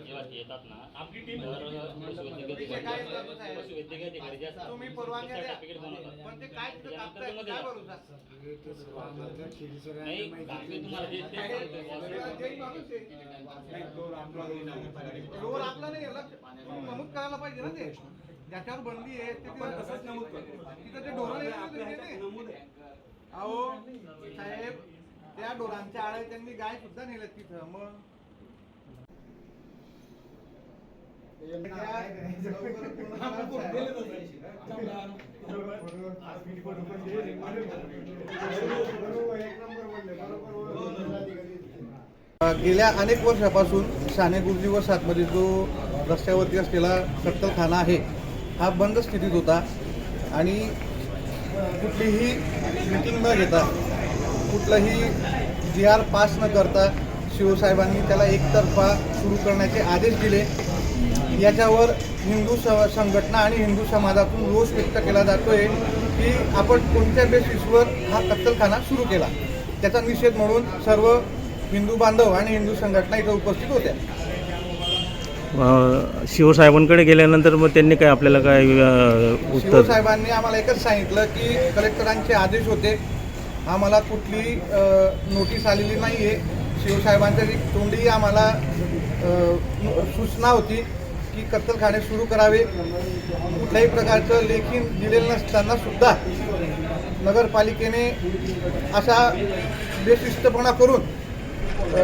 जेव्हा येतात ना आपली टीम पशुवैद्यकीय अधिकारी जे असतात तुम्ही परवानगी द्या सर्टिफिकेट बनवतात पण ते काय तिथं कापताय काय भरोसा नाही कागद तुम्हाला जे ते रोल आपला नाही नमूद करायला पाहिजे ना ते ज्याच्यावर बंदी आहे ते तसंच नमूद करतो तिथं ते ढोरं अहो साहेब त्या ढोरांच्या आळे त्यांनी गाय सुद्धा नेल्यात तिथं मग गेल्या अनेक वर्षापासून शाने गुरुजी व सातमध्ये जो रस्त्यावरती असलेला कत्तलखाना आहे हा बंद स्थितीत होता आणि कुठलीही मीटिंग न घेता कुठलंही GR पास न करता शिवसाहेबांनी त्याला एकतर्फा सुरू करण्याचे आदेश दिले। याच्यावर हिंदू संघटना आणि हिंदू समाजातून रोष व्यक्त केला जातोय की आपण कोणत्या बेसिसवर हा कत्तलखाना सुरू केला। त्याचा निषेध म्हणून सर्व हिंदू बांधव आणि हिंदू संघटना इथे उपस्थित होत्या। शिवसाहेबांकडे गेल्यानंतर मग त्यांनी काय आपल्याला काय उत्तर? शिवसाहेबांनी आम्हाला एकच सांगितलं की कलेक्टरांचे आदेश होते, आम्हाला कुठली नोटीस आलेली नाही आहे। शिवसाहेबांच्या तोंडी आम्हाला सूचना होती की कत्तलखाने सुरू करावे। कुठल्याही प्रकारचं लेखीन दिलेलं नसताना सुद्धा नगरपालिकेने असा बेशिस्तपणा करून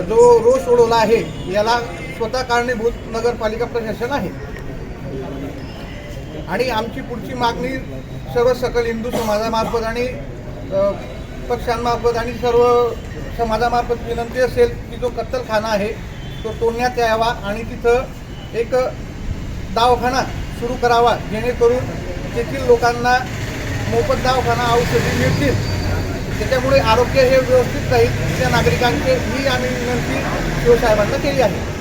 जो रोष ओढवला आहे याला स्वतः कारणीभूत नगरपालिका प्रशासन आहे। आणि आमची पुढची मागणी सर्व सकल हिंदू समाजामार्फत आणि पक्षांमार्फत आणि सर्व समाजामार्फत विनंती असेल की जो कत्तलखाना आहे तो तोडण्यात यावा आणि तिथं एक दवाखाना सुरू करावा जेणेकरून तेथील लोकांना मोफत दवाखाना औषधी मिळतील, त्याच्यामुळे आरोग्य हे व्यवस्थित राहील त्या नागरिकांचे ही आम्ही विनंती शिवसाहेबांना केली आहे।